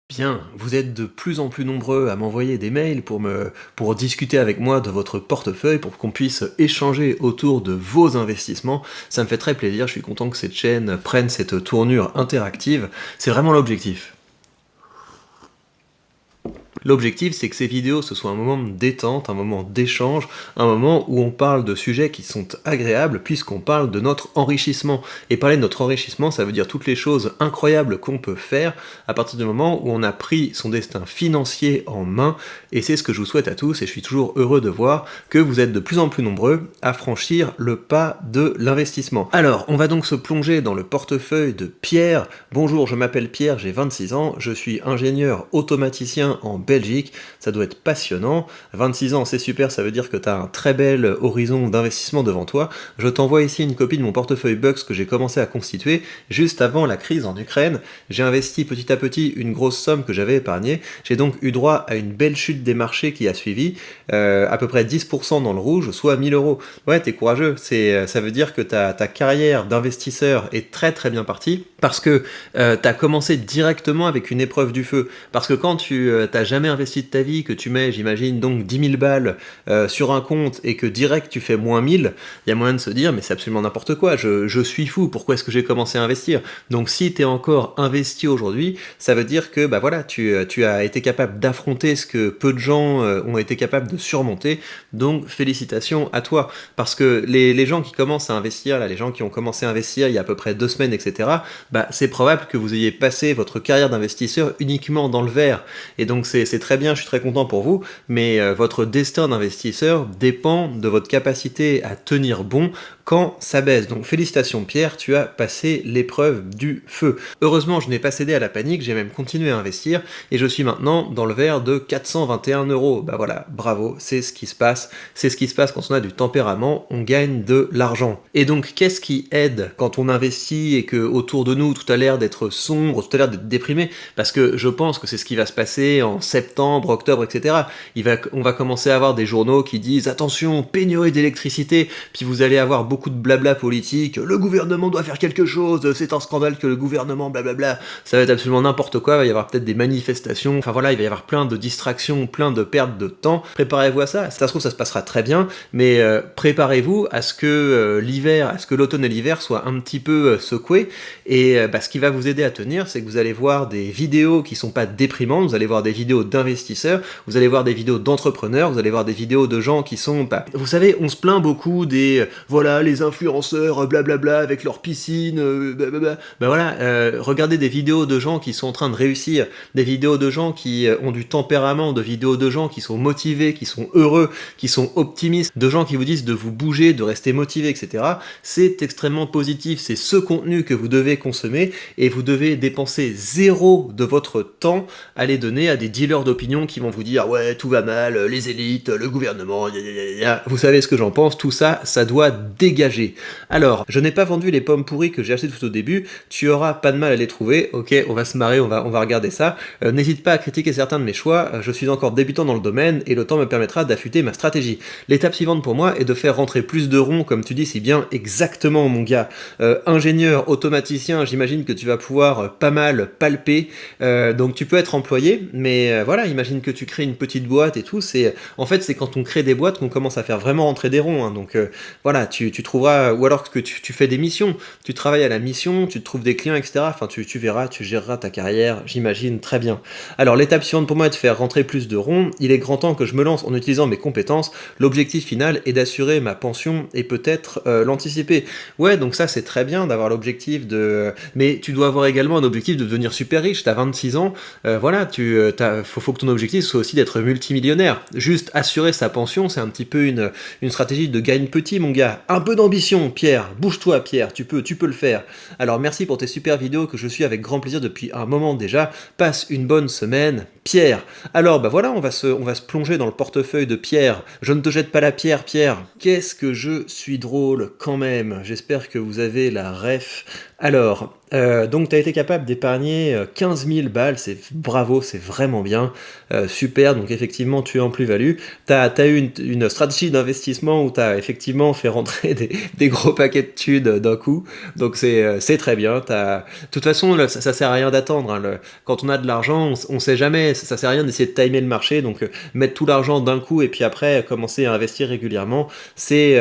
Bien, vous êtes de plus en plus nombreux à m'envoyer des mails pour discuter avec moi de votre portefeuille, pour qu'on puisse échanger autour de vos investissements. Ça me fait très plaisir, je suis content que cette chaîne prenne cette tournure interactive. C'est vraiment l'objectif. L'objectif, c'est que ces vidéos, ce soit un moment de détente, un moment d'échange, un moment où on parle de sujets qui sont agréables, puisqu'on parle de notre enrichissement. Et parler de notre enrichissement, ça veut dire toutes les choses incroyables qu'on peut faire à partir du moment où on a pris son destin financier en main. Et c'est ce que je vous souhaite à tous, et je suis toujours heureux de voir que vous êtes de plus en plus nombreux à franchir le pas de l'investissement. Alors, on va donc se plonger dans le portefeuille de Pierre. Bonjour, je m'appelle Pierre, j'ai 26 ans, je suis ingénieur automaticien en Belgique, ça doit être passionnant. 26 ans, c'est super, ça veut dire que tu as un très bel horizon d'investissement devant toi. Je t'envoie ici une copie de mon portefeuille Bucks que j'ai commencé à constituer juste avant la crise en Ukraine. J'ai investi petit à petit une grosse somme que j'avais épargnée. J'ai donc eu droit à une belle chute des marchés qui a suivi, à peu près 10% dans le rouge, soit 1000 euros. Ouais, t'es courageux, ça veut dire que ta carrière d'investisseur est très très bien partie, parce que t'as commencé directement avec une épreuve du feu. Parce que quand tu t'as jamais investi de ta vie, que tu mets, j'imagine, donc 10 000 balles sur un compte et que direct tu fais moins 1000, il y a moyen de se dire, mais c'est absolument n'importe quoi, je suis fou, pourquoi est-ce que j'ai commencé à investir? Donc si tu es encore investi aujourd'hui, ça veut dire que bah voilà, tu as été capable d'affronter ce que peu de gens ont été capables de surmonter, donc félicitations à toi. Parce que les gens qui commencent à investir, là, les gens qui ont commencé à investir il y a à peu près 2 semaines, etc., bah, c'est probable que vous ayez passé votre carrière d'investisseur uniquement dans le vert. Et donc c'est très bien, je suis très content pour vous, mais votre destin d'investisseur dépend de votre capacité à tenir bon quand ça baisse. Donc félicitations Pierre, tu as passé l'épreuve du feu. Heureusement, je n'ai pas cédé à la panique, j'ai même continué à investir, et je suis maintenant dans le vert de 421 euros. Bah voilà, bravo, c'est ce qui se passe. C'est ce qui se passe quand on a du tempérament, on gagne de l'argent. Et donc, qu'est-ce qui aide quand on investit et que autour de nous, tout a l'air d'être sombre, tout a l'air d'être déprimé? Parce que je pense que c'est ce qui va se passer en septembre, octobre, etc. On va commencer à avoir des journaux qui disent attention, pénurie d'électricité, puis vous allez avoir beaucoup de blabla politique, le gouvernement doit faire quelque chose, c'est un scandale que le gouvernement, blablabla, ça va être absolument n'importe quoi, il va y avoir peut-être des manifestations, enfin voilà, il va y avoir plein de distractions, plein de pertes de temps. Préparez-vous à ça, si ça se trouve ça se passera très bien, mais préparez-vous à ce que l'hiver, à ce que l'automne et l'hiver soient un petit peu secoués, et ce qui va vous aider à tenir, c'est que vous allez voir des vidéos qui sont pas déprimantes, vous allez voir des vidéos d'investisseurs, vous allez voir des vidéos d'entrepreneurs, vous allez voir des vidéos de gens qui sont pas... Vous savez, on se plaint beaucoup des... voilà, les influenceurs, blablabla, avec leur piscine, blablabla. Ben voilà, regardez des vidéos de gens qui sont en train de réussir, des vidéos de gens qui ont du tempérament, de vidéos de gens qui sont motivés, qui sont heureux, qui sont optimistes, de gens qui vous disent de vous bouger, de rester motivé, etc. C'est extrêmement positif, c'est ce contenu que vous devez consommer, et vous devez dépenser zéro de votre temps à les donner à des dealers d'opinion qui vont vous dire ouais, tout va mal, les élites, le gouvernement, vous savez ce que j'en pense, tout ça, ça doit dégager. Alors, je n'ai pas vendu les pommes pourries que j'ai achetées tout au début, tu auras pas de mal à les trouver, ok, on va se marrer, on va regarder ça. N'hésite pas à critiquer certains de mes choix, je suis encore débutant dans le domaine et le temps me permettra d'affûter ma stratégie. L'étape suivante pour moi est de faire rentrer plus de ronds, comme tu dis si bien, exactement mon gars. Ingénieur, automaticien, j'imagine que tu vas pouvoir pas mal palper, donc tu peux être employé, mais voilà, imagine que tu crées une petite boîte et tout, en fait c'est quand on crée des boîtes qu'on commence à faire vraiment rentrer des ronds, hein. Donc voilà, tu trouveras, ou alors que tu fais des missions, tu travailles à la mission, tu te trouves des clients, etc. Enfin tu verras, tu géreras ta carrière, j'imagine très bien. Alors l'étape suivante pour moi est de faire rentrer plus de ronds, il est grand temps que je me lance en utilisant mes compétences, l'objectif final est d'assurer ma pension et peut-être l'anticiper. Ouais, donc ça c'est très bien d'avoir l'objectif de... Mais tu dois avoir également un objectif de devenir super riche, t'as 26 ans, voilà, faut que ton objectif soit aussi d'être multimillionnaire. Juste assurer sa pension, c'est un petit peu une stratégie de gagne petit, mon gars. Un peu d'ambition, Pierre, bouge-toi Pierre, tu peux le faire. Alors merci pour tes super vidéos que je suis avec grand plaisir depuis un moment déjà, passe une bonne semaine, Pierre. Alors, bah voilà, on va se plonger dans le portefeuille de Pierre. Je ne te jette pas la pierre, Pierre. Qu'est-ce que je suis drôle quand même. J'espère que vous avez la ref. Alors, donc tu as été capable d'épargner 15 000 balles, c'est bravo, c'est vraiment bien, super, donc effectivement tu es en plus-value. T'as eu une stratégie d'investissement où tu as effectivement fait rentrer des gros paquets de thunes d'un coup, donc c'est très bien. De toute façon, là, ça sert à rien d'attendre, hein, quand on a de l'argent, on sait jamais, ça sert à rien d'essayer de timer le marché, donc mettre tout l'argent d'un coup et puis après commencer à investir régulièrement, c'est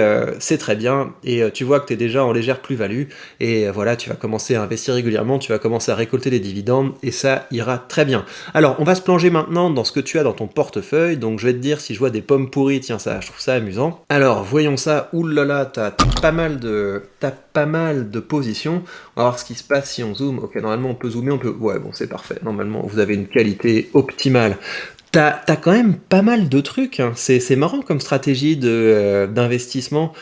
très bien, et tu vois que tu es déjà en légère plus-value, et voilà, tu vas commencer à investir régulièrement, tu vas commencer à récolter des dividendes, et ça ira très bien. Alors, on va se plonger maintenant dans ce que tu as dans ton portefeuille, donc je vais te dire si je vois des pommes pourries, tiens, ça, je trouve ça amusant. Alors, voyons ça, oulala, t'as pas mal de positions, on va voir ce qui se passe si on zoome. Ok, normalement on peut zoomer, ouais, bon, c'est parfait, normalement vous avez une qualité optimale. T'as quand même pas mal de trucs, hein. C'est marrant comme stratégie d'investissement.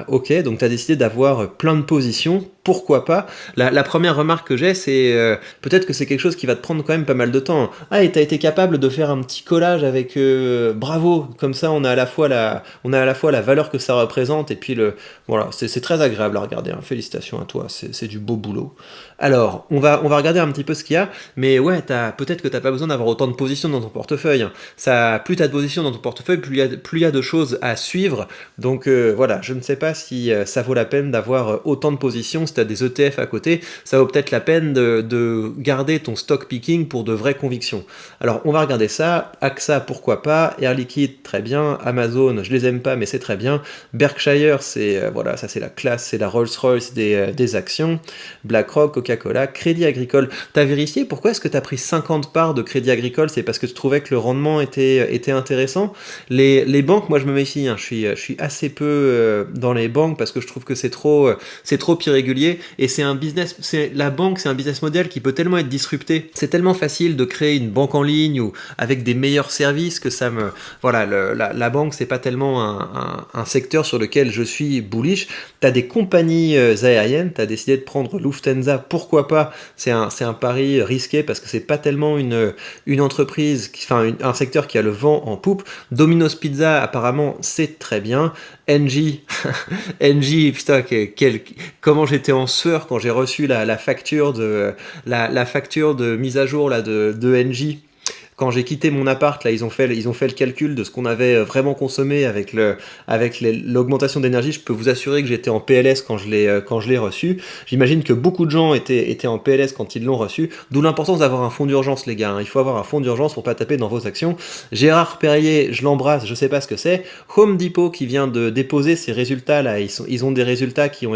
Ok, donc t'as décidé d'avoir plein de positions, pourquoi pas. La première remarque que j'ai, c'est peut-être que c'est quelque chose qui va te prendre quand même pas mal de temps. Ah, et t'as été capable de faire un petit collage avec bravo, comme ça on a à la fois la valeur que ça représente, et puis voilà, c'est très agréable à regarder, hein. Félicitations à toi, c'est du beau boulot. Alors, on va regarder un petit peu ce qu'il y a, mais ouais, peut-être que t'as pas besoin d'avoir autant de positions dans ton portefeuille, hein. Plus t'as de positions dans ton portefeuille, plus il y a de choses à suivre. Donc voilà, je ne sais pas si ça vaut la peine d'avoir autant de positions. Si tu as des ETF à côté, ça vaut peut-être la peine de garder ton stock picking pour de vraies convictions. Alors on va regarder ça. AXA, pourquoi pas. Air Liquide, très bien. Amazon, je les aime pas, mais c'est très bien. Berkshire, voilà, ça c'est la classe, c'est la Rolls-Royce des actions. BlackRock, Coca-Cola, Crédit Agricole. T'as vérifié pourquoi est-ce que tu as pris 50 parts de Crédit Agricole? C'est parce que tu trouvais que le rendement était intéressant? Les banques, moi je me méfie, hein. Je suis assez peu dans les banques parce que je trouve que c'est trop irrégulier, et la banque, c'est un business model qui peut tellement être disrupté. C'est tellement facile de créer une banque en ligne ou avec des meilleurs services que voilà, la banque, c'est pas tellement un secteur sur lequel je suis bullish. T'as des compagnies aériennes, t'as décidé de prendre Lufthansa, pourquoi pas? C'est un pari risqué parce que c'est pas tellement une entreprise, un secteur qui a le vent en poupe. Domino's Pizza, apparemment, c'est très bien. NJ, NJ, putain, comment j'étais en sueur quand j'ai reçu la facture de mise à jour là, de NJ. Quand j'ai quitté mon appart, là, ils ont fait le calcul de ce qu'on avait vraiment consommé avec l'augmentation d'énergie. Je peux vous assurer que j'étais en PLS quand je l'ai reçu. J'imagine que beaucoup de gens étaient en PLS quand ils l'ont reçu. D'où l'importance d'avoir un fonds d'urgence, les gars, hein. Il faut avoir un fonds d'urgence pour pas taper dans vos actions. Gérard Perrier, je l'embrasse, je sais pas ce que c'est. Home Depot qui vient de déposer ses résultats là, ils ont des résultats qui ont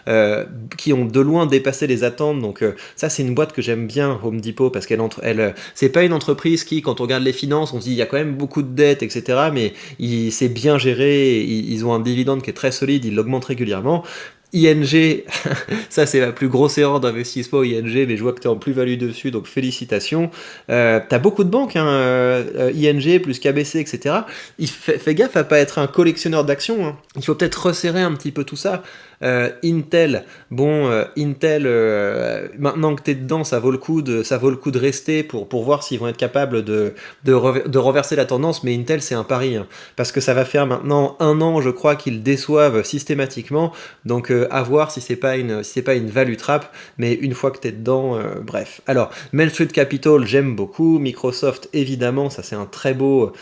de loin dépassé les attentes. Donc ça, c'est une boîte que j'aime bien, Home Depot, parce c'est pas une entreprise qui, quand on regarde les finances, on se dit il y a quand même beaucoup de dettes, etc. Mais c'est bien géré, ils ont un dividende qui est très solide, ils l'augmentent régulièrement. ING, ça c'est la plus grosse erreur d'investissement ING, mais je vois que tu es en plus-value dessus, donc félicitations. T'as beaucoup de banques, hein, ING plus KBC, etc. Fais gaffe à pas être un collectionneur d'actions, hein. Il faut peut-être resserrer un petit peu tout ça. Intel, bon, Intel, maintenant que tu es dedans, ça vaut le coup de rester pour voir s'ils vont être capables de renverser la tendance, mais Intel, c'est un pari, hein, parce que ça va faire maintenant 1 an, je crois, qu'ils déçoivent systématiquement, donc à voir si c'est pas une value trap, mais une fois que tu es dedans, bref. Alors, Main Street Capital, j'aime beaucoup. Microsoft, évidemment, ça c'est un très beau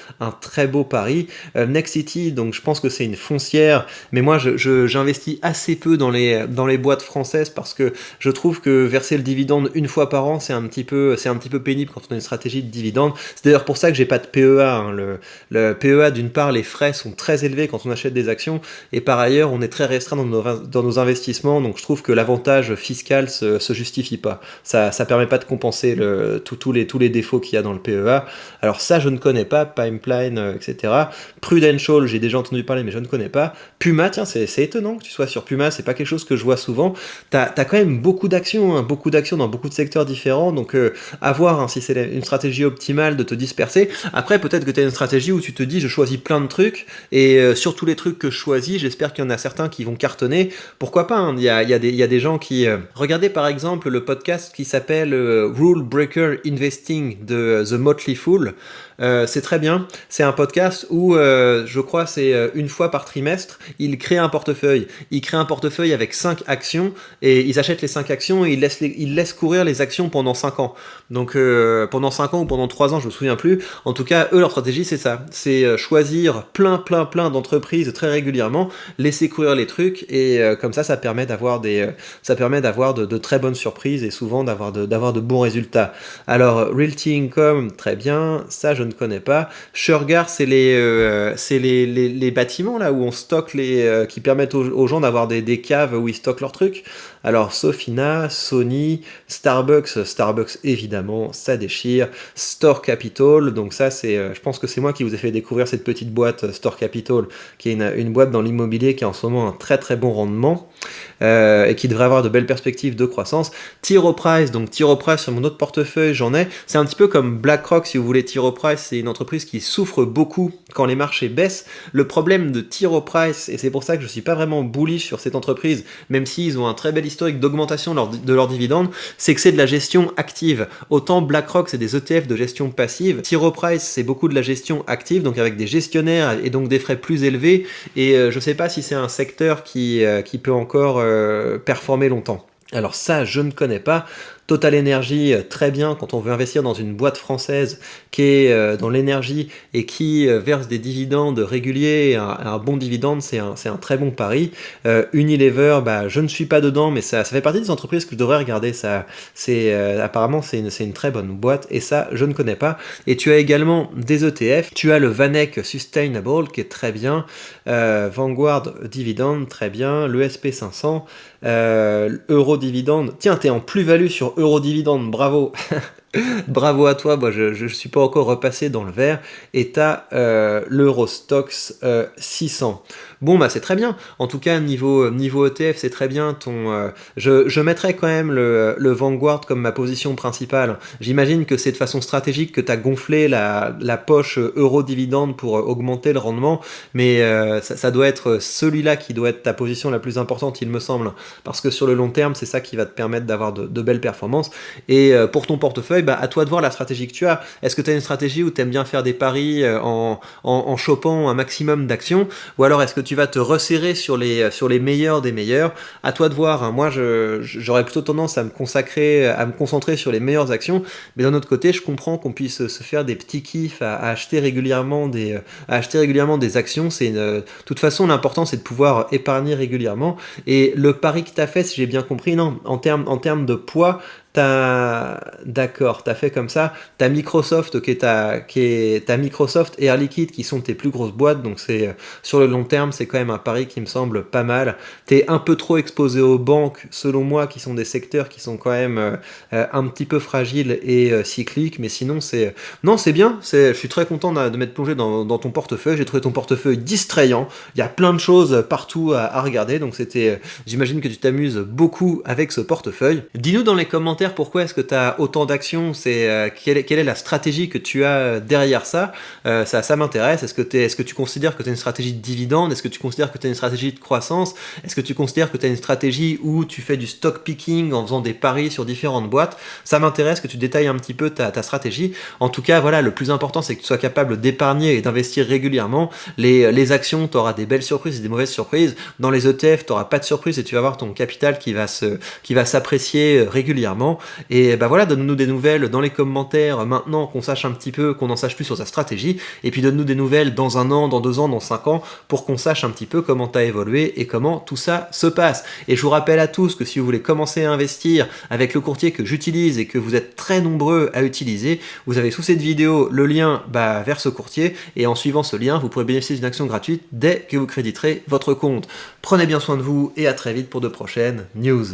pari. Nexity, donc je pense que c'est une foncière, mais moi j'investis assez peu dans les boîtes françaises parce que je trouve que verser le dividende une fois par an, c'est un petit peu pénible quand on a une stratégie de dividende. C'est d'ailleurs pour ça que j'ai pas de PEA, hein. Le PEA, d'une part, les frais sont très élevés quand on achète des actions, et par ailleurs, on est très restreint dans nos investissements, donc je trouve que l'avantage fiscal se justifie pas. Ça permet pas de compenser tous les défauts qu'il y a dans le PEA. Alors ça, je ne connais pas, Pipeline, etc. Prudential, j'ai déjà entendu parler, mais je ne connais pas. Puma, tiens, c'est étonnant que tu sois sur Puma. Pluma, c'est pas quelque chose que je vois souvent. T'as quand même beaucoup d'actions dans beaucoup de secteurs différents, donc à voir hein, si c'est une stratégie optimale de te disperser. Après, peut-être que tu as une stratégie où tu te dis, je choisis plein de trucs, et sur tous les trucs que je choisis, j'espère qu'il y en a certains qui vont cartonner. Pourquoi pas hein, il y a des gens qui... Regardez par exemple le podcast qui s'appelle Rule Breaker Investing de The Motley Fool. C'est très bien. C'est un podcast où, je crois, c'est une fois par trimestre, ils créent un portefeuille. Ils créent un portefeuille avec 5 actions et ils achètent les 5 actions et ils laissent courir les actions pendant 5 ans. Donc, pendant 5 ans ou pendant 3 ans, je me souviens plus. En tout cas, eux, leur stratégie, c'est ça. C'est choisir plein d'entreprises très régulièrement, laisser courir les trucs et comme ça permet d'avoir de très bonnes surprises et souvent d'avoir de bons résultats. Alors, Realty Income, très bien. Ça, je ne connais pas. Shurgard, c'est les bâtiments là où on stocke qui permettent aux gens d'avoir des caves où ils stockent leurs trucs. Alors Sofina, Sony, Starbucks évidemment, ça déchire. Store Capital, donc ça je pense que c'est moi qui vous ai fait découvrir cette petite boîte Store Capital, qui est une boîte dans l'immobilier qui a en ce moment un très très bon rendement. Et qui devrait avoir de belles perspectives de croissance. T. Rowe Price, donc T. Rowe Price sur mon autre portefeuille, j'en ai. C'est un petit peu comme BlackRock, si vous voulez. T. Rowe Price, c'est une entreprise qui souffre beaucoup quand les marchés baissent. Le problème de T. Rowe Price, et c'est pour ça que je suis pas vraiment bullish sur cette entreprise, même s'ils ont un très bel historique d'augmentation de leurs dividendes, c'est que c'est de la gestion active. Autant BlackRock, c'est des ETF de gestion passive. T. Rowe Price, c'est beaucoup de la gestion active, donc avec des gestionnaires et donc des frais plus élevés. Et je sais pas si c'est un secteur qui peut encore performer longtemps. Alors ça, je ne connais pas. Total Energy, très bien quand on veut investir dans une boîte française qui est dans l'énergie et qui verse des dividendes réguliers, un bon dividende, c'est un très bon pari. Unilever, je ne suis pas dedans, mais ça fait partie des entreprises que je devrais regarder. Apparemment, c'est une très bonne boîte et ça, je ne connais pas. Et tu as également des ETF. Tu as le Vanek Sustainable qui est très bien. Vanguard Dividend, très bien. Le SP500. Euro Dividende. Tiens, t'es en plus-value sur Euro Dividende, bravo. Bravo à toi, moi je suis pas encore repassé dans le vert, et t'as l'Eurostox 600. Bon c'est très bien, en tout cas niveau ETF c'est très bien, je mettrais quand même le Vanguard comme ma position principale. J'imagine que c'est de façon stratégique que t'as gonflé la poche euro dividende pour augmenter le rendement, mais ça doit être celui-là qui doit être ta position la plus importante il me semble, parce que sur le long terme c'est ça qui va te permettre d'avoir de belles performances, et pour ton portefeuille, à toi de voir la stratégie que tu as. Est-ce que tu as une stratégie où tu aimes bien faire des paris en chopant un maximum d'actions, ou alors est-ce que tu vas te resserrer sur les meilleurs des meilleurs? À toi de voir, hein. Moi j'aurais plutôt tendance à me concentrer sur les meilleures actions, mais d'un autre côté je comprends qu'on puisse se faire des petits kiffs à acheter régulièrement des actions. De toute façon l'important c'est de pouvoir épargner régulièrement, et le pari que tu as fait, si j'ai bien compris, non, en termes de poids, D'accord, t'as fait comme ça. T'as Microsoft t'as Microsoft et Air Liquide qui sont tes plus grosses boîtes, donc sur le long terme, c'est quand même un pari qui me semble pas mal. T'es un peu trop exposé aux banques, selon moi, qui sont des secteurs qui sont quand même un petit peu fragiles et cycliques, mais sinon non, c'est bien. Je suis très content de m'être plongé dans ton portefeuille. J'ai trouvé ton portefeuille distrayant. Il y a plein de choses partout à regarder, donc j'imagine que tu t'amuses beaucoup avec ce portefeuille. Dis-nous dans les commentaires pourquoi est-ce que tu as autant d'actions, quelle est la stratégie que tu as derrière ça. Ça m'intéresse. Est-ce que tu considères que tu as une stratégie de dividende? Est-ce que tu considères que tu as une stratégie de croissance? Est-ce que tu considères que tu as une stratégie où tu fais du stock picking en faisant des paris sur différentes boîtes? Ça m'intéresse que tu détailles un petit peu ta stratégie. En tout cas, voilà, le plus important, c'est que tu sois capable d'épargner et d'investir régulièrement. Les actions, tu auras des belles surprises et des mauvaises surprises. Dans les ETF, tu n'auras pas de surprise et tu vas avoir ton capital qui va s'apprécier régulièrement. Et voilà, donne-nous des nouvelles dans les commentaires maintenant, qu'on sache un petit peu, qu'on en sache plus sur ta stratégie, et puis donne-nous des nouvelles dans 1 an, dans 2 ans, dans 5 ans, pour qu'on sache un petit peu comment tu as évolué et comment tout ça se passe. Et je vous rappelle à tous que si vous voulez commencer à investir avec le courtier que j'utilise et que vous êtes très nombreux à utiliser, vous avez sous cette vidéo le lien vers ce courtier, et en suivant ce lien, vous pourrez bénéficier d'une action gratuite dès que vous créditerez votre compte. Prenez bien soin de vous et à très vite pour de prochaines news.